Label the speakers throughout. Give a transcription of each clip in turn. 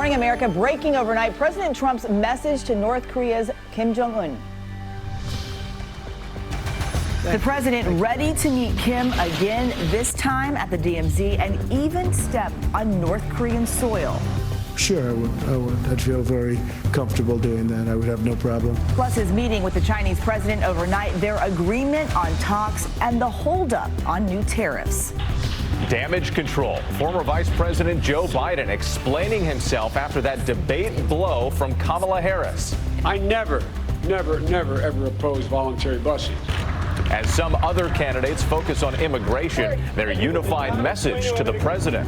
Speaker 1: Morning America. Breaking overnight, President Trump's message to North Korea's Kim Jong-un. The president ready to meet Kim again, this time at the DMZ, and even step on North Korean soil.
Speaker 2: Sure, I would. I'd feel very comfortable doing that. I would have no problem.
Speaker 1: Plus his meeting with the Chinese president overnight, their agreement on talks, and the holdup on new tariffs.
Speaker 3: Damage control. Former Vice President Joe Biden explaining himself after that debate blow from Kamala Harris.
Speaker 4: I never, ever oppose voluntary busing.
Speaker 3: As some other candidates focus on immigration, their unified message to the president.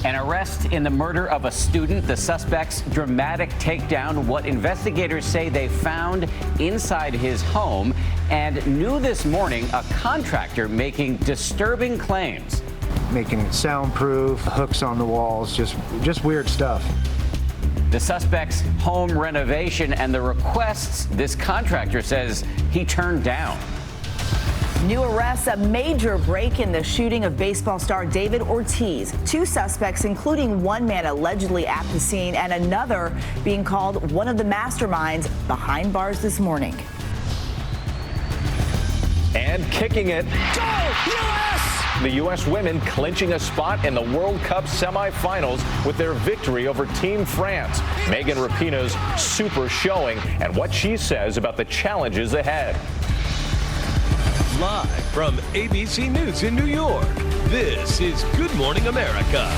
Speaker 5: An arrest in the murder of a student, the suspect's dramatic takedown, what investigators say they found inside his home, and new this morning, a contractor making disturbing claims.
Speaker 6: Making it soundproof, hooks on the walls, just weird stuff.
Speaker 5: The suspect's home renovation and the requests this contractor says he turned down.
Speaker 1: New arrests, a major break in the shooting of baseball star David Ortiz. Two suspects, including one man allegedly at the scene and another being called one of the masterminds, behind bars this morning.
Speaker 3: And kicking it.
Speaker 7: Go, U.S.!
Speaker 3: The U.S. women clinching a spot in the World Cup semifinals with their victory over Team France. Megan Rapinoe's super showing and what she says about the challenges ahead.
Speaker 7: Live from ABC News in New York, this is Good Morning America.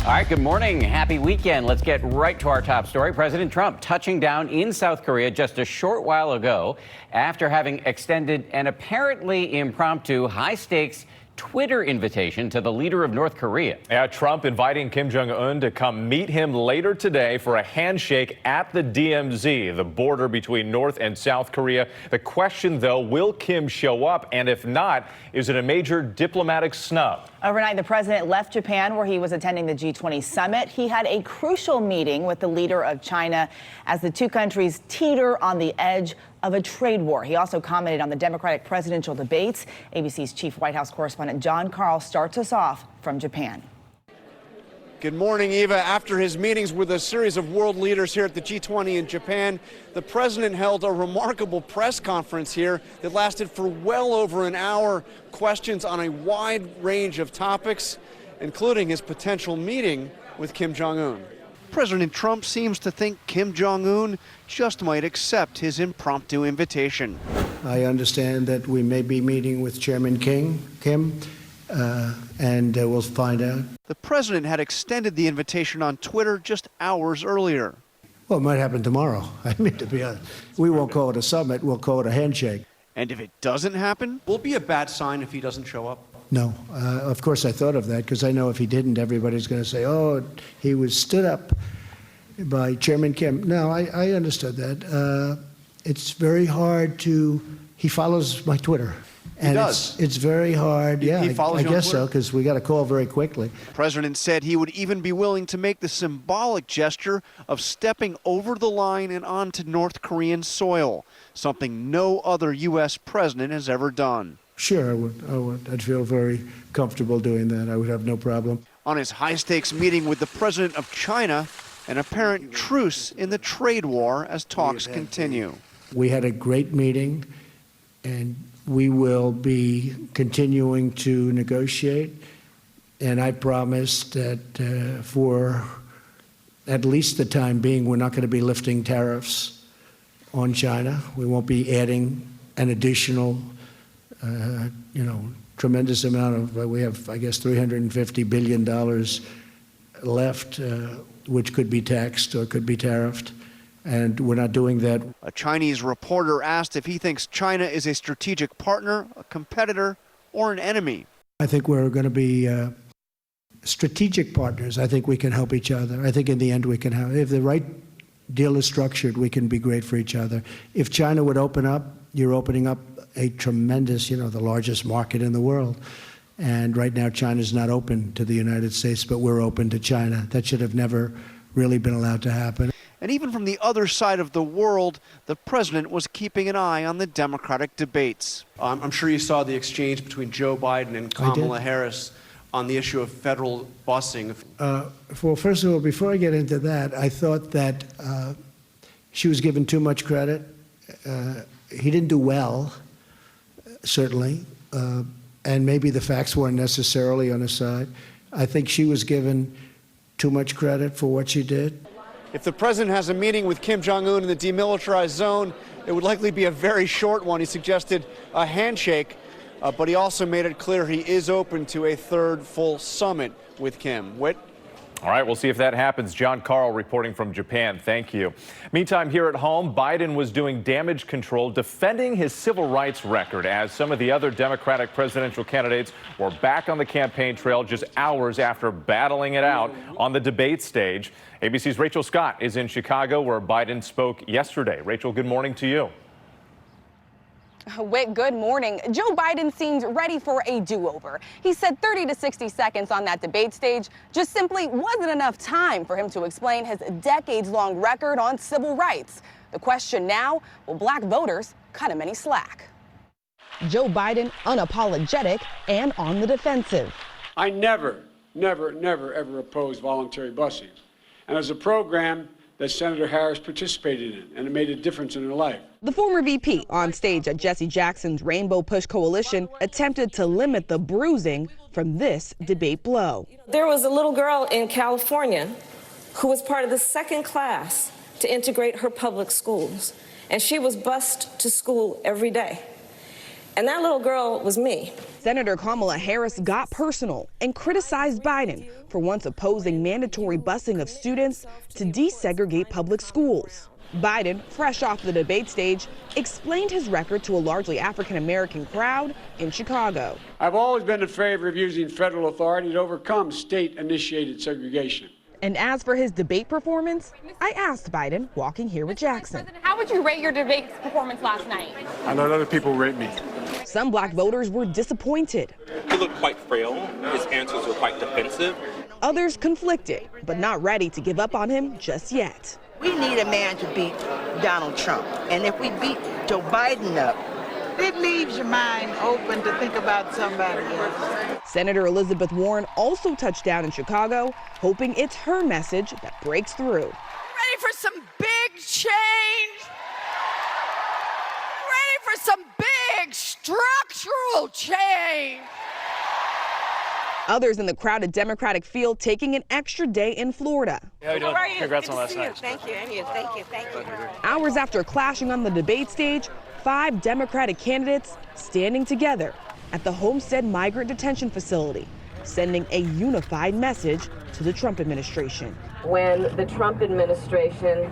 Speaker 5: All right, good morning. Happy weekend. Let's get right to our top story. President Trump touching down in South Korea just a short while ago after having extended an apparently impromptu high-stakes Twitter invitation to the leader of North Korea.
Speaker 3: Yeah, Trump inviting Kim Jong-un to come meet him later today for a handshake at the DMZ, the border between North and South Korea. The question, though, will Kim show up? And if not, is it a major diplomatic snub?
Speaker 1: Overnight, the president left Japan, where he was attending the G20 summit. He had a crucial meeting with the leader of China as the two countries teeter on the edge of a trade war. He also commented on the Democratic presidential debates. ABC's chief White House correspondent John Carl starts us off from Japan.
Speaker 8: Good morning, Eva. After his meetings with a series of world leaders here at the G20 in Japan, the president held a remarkable press conference here that lasted for well over an hour. Questions on a wide range of topics, including his potential meeting with Kim Jong-un.
Speaker 9: President Trump seems to think Kim Jong-un just might accept his impromptu invitation.
Speaker 2: I understand that we may be meeting with Chairman Kim, and we'll find out.
Speaker 9: The president had extended the invitation on Twitter just hours earlier.
Speaker 2: Well, it might happen tomorrow. I mean, to be honest, we won't call it a summit, we'll call it a handshake.
Speaker 9: And if it doesn't happen?
Speaker 8: Will it be a bad sign if he doesn't show up?
Speaker 2: No, of course I thought of that, because I know if he didn't, everybody's going to say, oh, he was stood up by Chairman Kim. No, I understood that. It's very hard he follows my Twitter.
Speaker 8: And he does.
Speaker 2: It's very hard.
Speaker 8: He
Speaker 2: I
Speaker 8: follows you on
Speaker 2: guess
Speaker 8: Twitter?
Speaker 2: so, because we got a call very quickly.
Speaker 9: The president said he would even be willing to make the symbolic gesture of stepping over the line and onto North Korean soil, something no other U.S. president has ever done.
Speaker 2: Sure, I would. I'd feel very comfortable doing that. I would have no problem.
Speaker 9: On his high-stakes meeting with the president of China, an apparent truce in the trade war as talks continue.
Speaker 2: We had a great meeting, and we will be continuing to negotiate. And I promised that for at least the time being, we're not going to be lifting tariffs on China. We won't be adding an additional tremendous amount of, we have, I guess, $350 billion left, which could be taxed or could be tariffed, and we're not doing that.
Speaker 9: A Chinese reporter asked if he thinks China is a strategic partner, a competitor, or an enemy.
Speaker 2: I think we're going to be strategic partners. I think we can help each other. I think in the end we can have, if the right deal is structured, we can be great for each other. If China would open up, you're opening up a tremendous, the largest market in the world. And right now, China's not open to the United States, but we're open to China. That should have never really been allowed to happen.
Speaker 9: And even from the other side of the world, the president was keeping an eye on the Democratic debates.
Speaker 8: I'm sure you saw the exchange between Joe Biden and Kamala Harris. on the issue of federal busing.
Speaker 2: Well, first of all, before I get into that, I thought that she was given too much credit. He didn't do well, certainly, and maybe the facts weren't necessarily on his side. I think she was given too much credit for what she did.
Speaker 8: If the president has a meeting with Kim Jong-un in the demilitarized zone, it would likely be a very short one. He suggested a handshake, but he also made it clear he is open to a third full summit with Kim. Whit?
Speaker 3: All right, we'll see if that happens. John Carl reporting from Japan. Thank you. Meantime, here at home, Biden was doing damage control, defending his civil rights record as some of the other Democratic presidential candidates were back on the campaign trail just hours after battling it out on the debate stage. ABC's Rachel Scott is in Chicago, where Biden spoke yesterday. Rachel, good morning to you.
Speaker 10: Whit, good morning. Joe Biden seems ready for a do-over. He said 30 to 60 seconds on that debate stage just simply wasn't enough time for him to explain his decades-long record on civil rights. The question now, will black voters cut him any slack? Joe Biden unapologetic and on the defensive.
Speaker 4: I never, ever opposed voluntary busing. And as a program that Senator Harris participated in, and it made a difference in her life.
Speaker 10: The former VP on stage at Jesse Jackson's Rainbow Push Coalition attempted to limit the bruising from this debate blow.
Speaker 11: There was a little girl in California who was part of the second class to integrate her public schools, and she was bused to school every day. And that little girl was me.
Speaker 10: Senator Kamala Harris got personal and criticized Biden for once opposing mandatory busing of students to desegregate public schools. Biden, fresh off the debate stage, explained his record to a largely African-American crowd in Chicago.
Speaker 4: I've always been in favor of using federal authority to overcome state-initiated segregation.
Speaker 10: And as for his debate performance, I asked Biden, walking here with Jackson.
Speaker 12: How would you rate your debate performance last night?
Speaker 4: I let other people rate me.
Speaker 10: Some black voters were disappointed.
Speaker 13: He looked quite frail. His answers were quite defensive.
Speaker 10: Others conflicted, but not ready to give up on him just yet.
Speaker 14: We need a man to beat Donald Trump. And if we beat Joe Biden up, it leaves your mind open to think about somebody else.
Speaker 10: Senator Elizabeth Warren also touched down in Chicago, hoping it's her message that breaks through.
Speaker 15: Ready for some big change? Ready for some big structural change?
Speaker 10: Others in the crowded Democratic field taking an extra day in Florida.
Speaker 16: How you doing? Congrats on last night.
Speaker 14: Thank you, and you. Thank you.
Speaker 10: Hours after clashing on the debate stage, 5 Democratic candidates standing together at the Homestead Migrant Detention Facility, sending a unified message to the Trump administration.
Speaker 11: When the Trump administration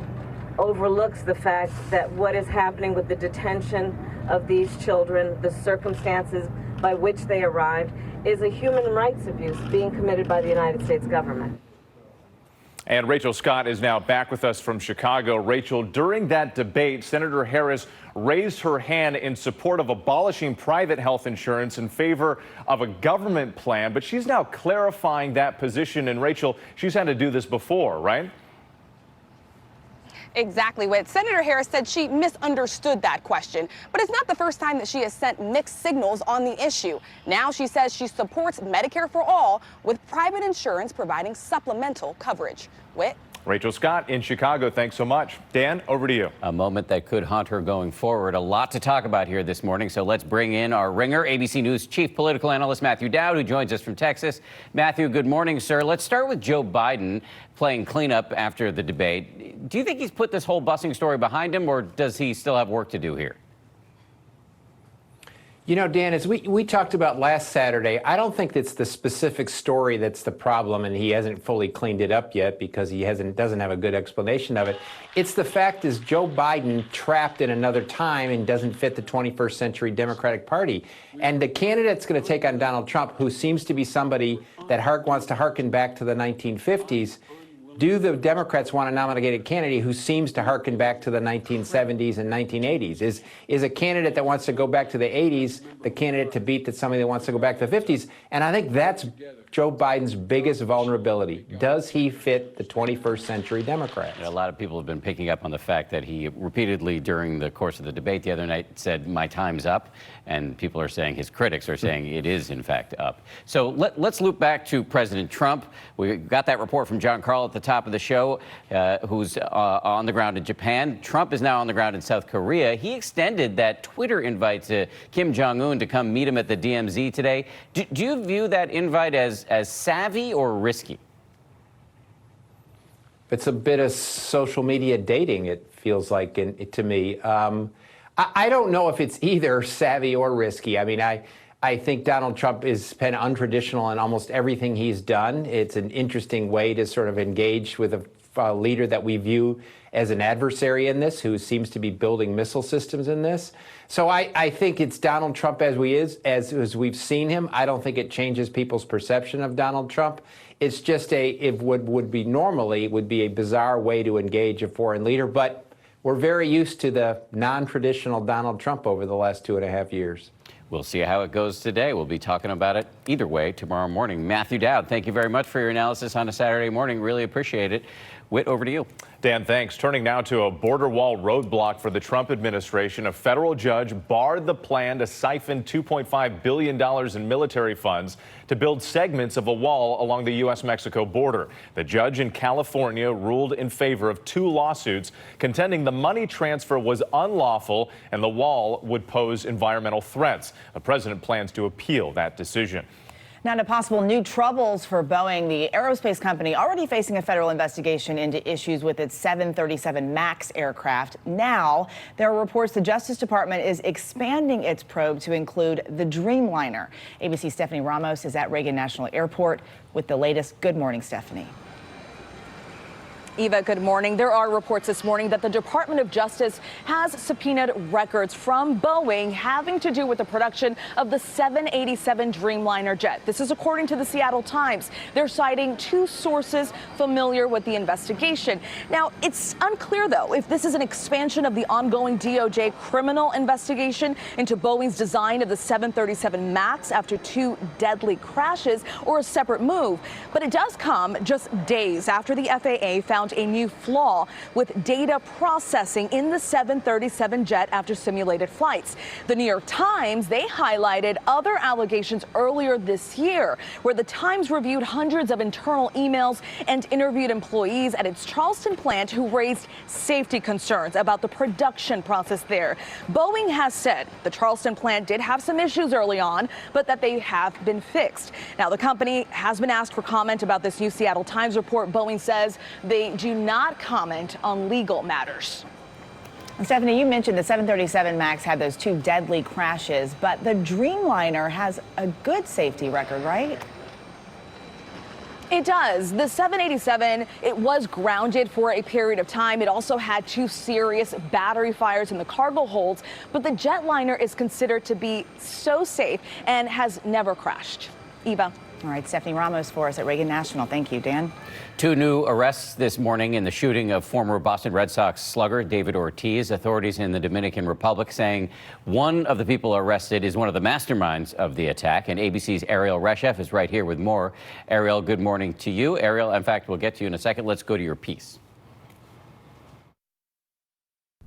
Speaker 11: overlooks the fact that what is happening with the detention of these children, the circumstances by which they arrived, is a human rights abuse being committed by the United States government.
Speaker 3: And Rachel Scott is now back with us from Chicago. Rachel, during that debate, Senator Harris raised her hand in support of abolishing private health insurance in favor of a government plan, but she's now clarifying that position. And Rachel, she's had to do this before, right?
Speaker 10: Exactly, Whit. Senator Harris said she misunderstood that question, but it's not the first time that she has sent mixed signals on the issue. Now she says she supports Medicare for all, with private insurance providing supplemental coverage. Whit?
Speaker 3: Rachel Scott in Chicago, thanks so much. Dan, over to you.
Speaker 5: A moment that could haunt her going forward. A lot to talk about here this morning, so let's bring in our ringer, ABC News chief political analyst Matthew Dowd, who joins us from Texas. Matthew, good morning, sir. Let's start with Joe Biden playing cleanup after the debate. Do you think he's put this whole busing story behind him, or does he still have work to do here?
Speaker 17: You know, Dan, as we talked about last Saturday, I don't think it's the specific story that's the problem, and he hasn't fully cleaned it up yet because he doesn't have a good explanation of it. It's the fact is Joe Biden trapped in another time and doesn't fit the 21st century Democratic Party. And the candidate's going to take on Donald Trump, who seems to be somebody that wants to harken back to the 1950s. Do the Democrats want to nominate a candidate who seems to harken back to the 1970s and 1980s? Is a candidate that wants to go back to the 80s the candidate to beat that somebody that wants to go back to the 50s? And I think that's Joe Biden's biggest vulnerability. Does he fit the 21st century Democrats?
Speaker 5: A lot of people have been picking up on the fact that he repeatedly during the course of the debate the other night said, "My time's up." And people are saying, his critics are saying it is in fact up. So let's loop back to President Trump. We got that report from John Carl at the top of the show, who's on the ground in Japan. Trump is now on the ground in South Korea. He extended that Twitter invite to Kim Jong-un to come meet him at the DMZ today. Do you view that invite as savvy or risky?
Speaker 17: It's a bit of social media dating, it feels like to me. I don't know if it's either savvy or risky. I mean, I think Donald Trump has been untraditional in almost everything he's done. It's an interesting way to sort of engage with a leader that we view as an adversary in this, who seems to be building missile systems in this. So I think it's Donald Trump as we've seen him. I don't think it changes people's perception of Donald Trump. It's just would be a bizarre way to engage a foreign leader. But we're very used to the non-traditional Donald Trump over the last 2.5 years.
Speaker 5: We'll see how it goes today. We'll be talking about it either way tomorrow morning. Matthew Dowd, thank you very much for your analysis on a Saturday morning. Really appreciate it. Whit, over to you.
Speaker 3: Dan, thanks. Turning now to a border wall roadblock for the Trump administration. A federal judge barred the plan to siphon $2.5 billion in military funds to build segments of a wall along the U.S.-Mexico border. The judge in California ruled in favor of 2 lawsuits, contending the money transfer was unlawful and the wall would pose environmental threats. The president plans to appeal that decision.
Speaker 1: Now to possible new troubles for Boeing, the aerospace company already facing a federal investigation into issues with its 737 MAX aircraft. Now there are reports the Justice Department is expanding its probe to include the Dreamliner. ABC's Stephanie Ramos is at Reagan National Airport with the latest. Good morning, Stephanie.
Speaker 10: Eva, good morning. There are reports this morning that the Department of Justice has subpoenaed records from Boeing having to do with the production of the 787 Dreamliner jet. This is according to the Seattle Times. They're citing 2 sources familiar with the investigation. Now, it's unclear, though, if this is an expansion of the ongoing DOJ criminal investigation into Boeing's design of the 737 MAX after 2 deadly crashes or a separate move. But it does come just days after the FAA found a new flaw with data processing in the 737 jet after simulated flights. The New York Times, they highlighted other allegations earlier this year where the Times reviewed hundreds of internal emails and interviewed employees at its Charleston plant who raised safety concerns about the production process there. Boeing has said the Charleston plant did have some issues early on, but that they have been fixed. Now, the company has been asked for comment about this new Seattle Times report. Boeing says they do not comment on legal matters.
Speaker 1: Stephanie, you mentioned the 737 MAX had those 2 deadly crashes, but the Dreamliner has a good safety record, right?
Speaker 10: It does. The 787, it was grounded for a period of time. It also had 2 serious battery fires in the cargo holds, but the jetliner is considered to be so safe and has never crashed. Eva.
Speaker 1: All right, Stephanie Ramos for us at Reagan National. Thank you, Dan.
Speaker 5: 2 new arrests this morning in the shooting of former Boston Red Sox slugger David Ortiz. Authorities in the Dominican Republic saying one of the people arrested is one of the masterminds of the attack. And ABC's Ariel Reshef is right here with more. Ariel, good morning to you. Ariel, in fact, we'll get to you in a second. Let's go to your piece.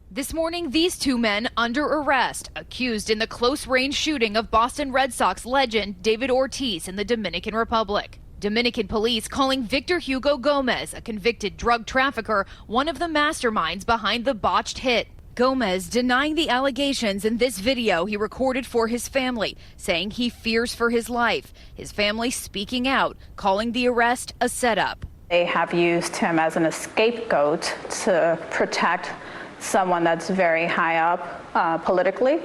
Speaker 18: This morning, these 2 men under arrest, accused in the close-range shooting of Boston Red Sox legend David Ortiz in the Dominican Republic. Dominican police calling Victor Hugo Gomez, a convicted drug trafficker, one of the masterminds behind the botched hit. Gomez denying the allegations in this video he recorded for his family, saying he fears for his life. His family speaking out, calling the arrest a setup.
Speaker 19: They have used him as a scapegoat to protect someone that's very high up politically.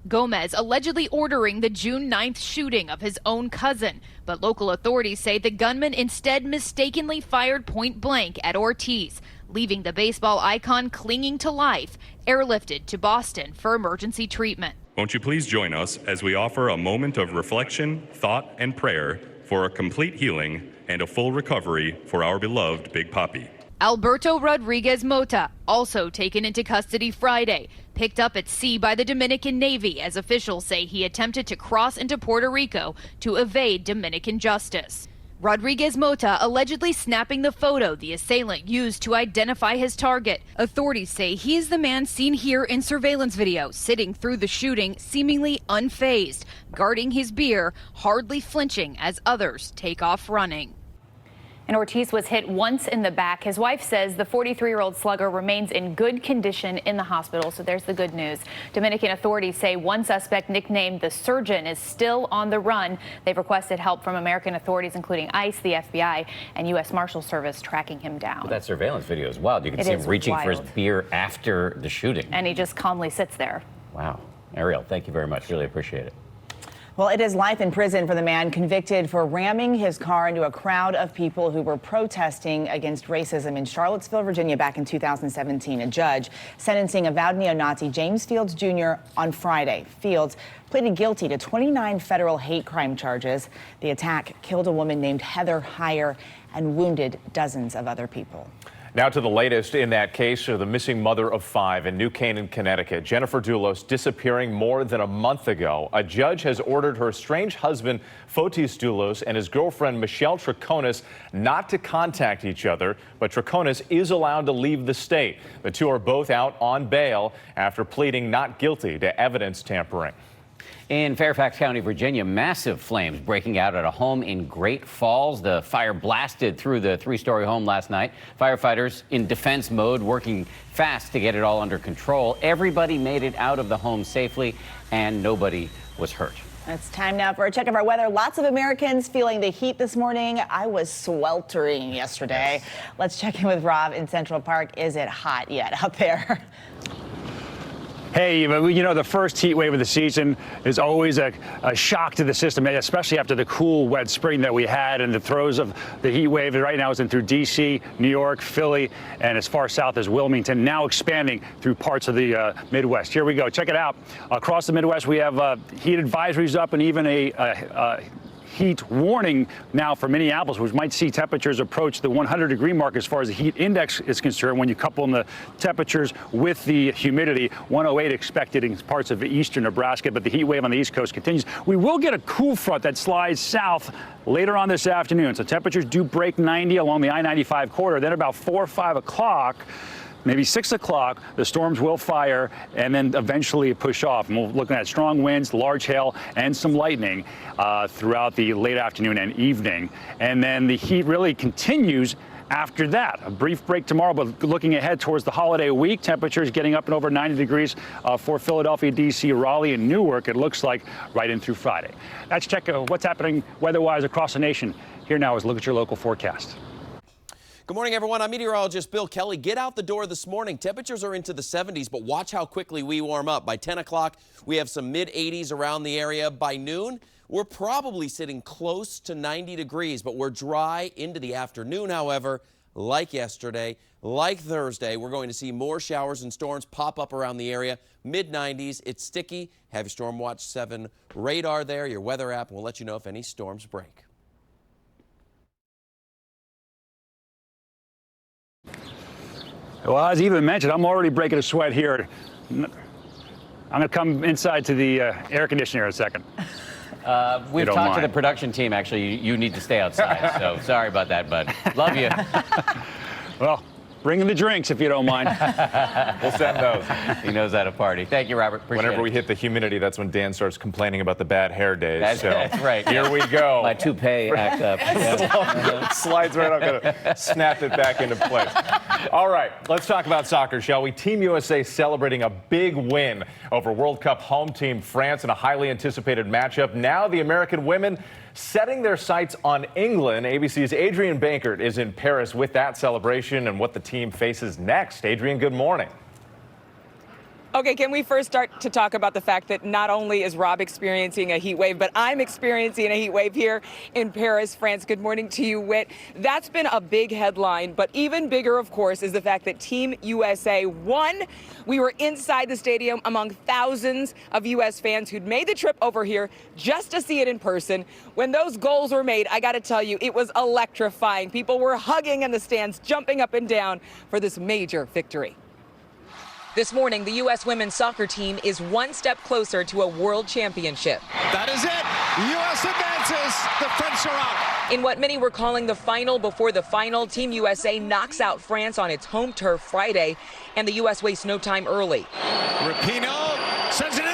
Speaker 18: Gomez allegedly ordering the June 9th shooting of his own cousin, but local authorities say the gunman instead mistakenly fired point blank at Ortiz, leaving the baseball icon clinging to life, airlifted to Boston for emergency treatment.
Speaker 20: Won't you please join us as we offer a moment of reflection, thought, and prayer for a complete healing and a full recovery for our beloved Big Papi.
Speaker 18: Alberto Rodriguez Mota, also taken into custody Friday, picked up at sea by the Dominican Navy as officials say he attempted to cross into Puerto Rico to evade Dominican justice. Rodriguez Mota allegedly snapping the photo the assailant used to identify his target. Authorities say he is the man seen here in surveillance video, sitting through the shooting, seemingly unfazed, guarding his beer, hardly flinching as others take off running.
Speaker 21: And Ortiz was hit once in the back. His wife says the 43-year-old slugger remains in good condition in the hospital, so there's the good news. Dominican authorities say one suspect, nicknamed the Surgeon, is still on the run. They've requested help from American authorities, including ICE, the FBI, and U.S. Marshal Service, tracking him down.
Speaker 5: Well, that surveillance video is wild. You can see him reaching for his beer after the shooting.
Speaker 21: And he just calmly sits there.
Speaker 5: Wow. Ariel, thank you very much. Really appreciate it.
Speaker 1: Well, it is life in prison for the man convicted for ramming his car into a crowd of people who were protesting against racism in Charlottesville, Virginia, back in 2017. A judge sentencing avowed neo-Nazi James Fields Jr. on Friday. Fields pleaded guilty to 29 federal hate crime charges. The attack killed a woman named Heather Heyer and wounded dozens of other people.
Speaker 3: Now to the latest in that case of the missing mother of 5 in New Canaan, Connecticut. Jennifer Doulos disappearing more than a month ago. A judge has ordered her estranged husband, Fotis Doulos, and his girlfriend, Michelle Troconis, not to contact each other, but Troconis is allowed to leave the state. The two are both out on bail after pleading not guilty to evidence tampering.
Speaker 5: In Fairfax County, Virginia, massive flames breaking out at a home in Great Falls. The fire blasted through the 3-story home last night. Firefighters in defense mode, working fast to get it all under control. Everybody made it out of the home safely, and nobody was hurt.
Speaker 1: It's time now for a check of our weather. Lots of Americans feeling the heat this morning. I was sweltering yesterday. Let's check in with Rob in Central Park. Is it hot yet out there?
Speaker 22: Hey, you know, the first heat wave of the season is always a shock to the system, especially after the cool, wet spring that we had in the throes of the heat wave. Right now it's in through D.C., New York, Philly, and as far south as Wilmington, now expanding through parts of the Midwest. Here we go. Check it out. Across the Midwest, we have heat advisories up and even a heat warning now for Minneapolis, which might see temperatures approach the 100-degree mark as far as the heat index is concerned. When you couple in the temperatures with the humidity, 108 expected in parts of eastern Nebraska, but the heat wave on the East Coast continues. We will get a cool front that slides south later on this afternoon, so temperatures do break 90 along the I-95 corridor. Then about 4 or 5 o'clock, maybe 6 o'clock, the storms will fire and then eventually push off. And we're looking at strong winds, large hail, and some lightning throughout the late afternoon and evening. And then the heat really continues after that. A brief break tomorrow, but looking ahead towards the holiday week, temperatures getting up and over 90 degrees for Philadelphia, D.C., Raleigh, and Newark, it looks like, right in through Friday. That's check what's happening weather-wise across the nation. Here now is a look at your local forecast.
Speaker 23: Good morning, everyone. I'm meteorologist Bill Kelly. Get out the door this morning. Temperatures are into the 70s, but watch how quickly we warm up. By 10 o'clock, we have some mid-80s around the area. By noon, we're probably sitting close to 90 degrees, but we're dry into the afternoon, however. Like yesterday, like Thursday, we're going to see more showers and storms pop up around the area. Mid-90s, it's sticky. Have your Storm Watch 7 radar there, your weather app, and we'll let you know if any storms break.
Speaker 22: Well, as Eva mentioned, I'm already breaking a sweat here. I'm going to come inside to the air conditioner in a second.
Speaker 5: We've talked to the production team. Actually, you need to stay outside. So sorry about that, bud. Love you.
Speaker 22: Well, bring in the drinks if you don't mind.
Speaker 3: We'll send those.
Speaker 5: He knows how to party. Thank you, Robert. Appreciate
Speaker 3: Whenever
Speaker 5: it.
Speaker 3: we hit the humidity, that's when Dan starts complaining about the bad hair days.
Speaker 5: That's right.
Speaker 3: Here we go.
Speaker 5: My toupee act up. Yeah.
Speaker 3: Slides right up. Gonna snap it back into place. All right, let's talk about soccer, shall we? Team USA celebrating a big win over World Cup home team France in a highly anticipated matchup. Now the American women setting their sights on England. ABC's Adrian Bankert is in Paris with that celebration and what the team faces next. Adrian, good morning.
Speaker 24: Okay, can we first start to talk about the fact that not only is Rob experiencing a heat wave, but I'm experiencing a heat wave here in Paris, France. Good morning to you, Whit. That's been a big headline, but even bigger, of course, is the fact that Team USA won. We were inside the stadium among thousands of U.S. fans who'd made the trip over here just to see it in person. When those goals were made, I got to tell you, it was electrifying. People were hugging in the stands, jumping up and down for this major victory. This morning, the U.S. women's soccer team is one step closer to a world championship.
Speaker 25: That is it. U.S. advances
Speaker 2: Yes, the French are out.
Speaker 24: In what many were calling the final before the final, Team USA knocks out France on its home turf Friday, and the U.S. wastes no time early.
Speaker 2: Rapinoe sends it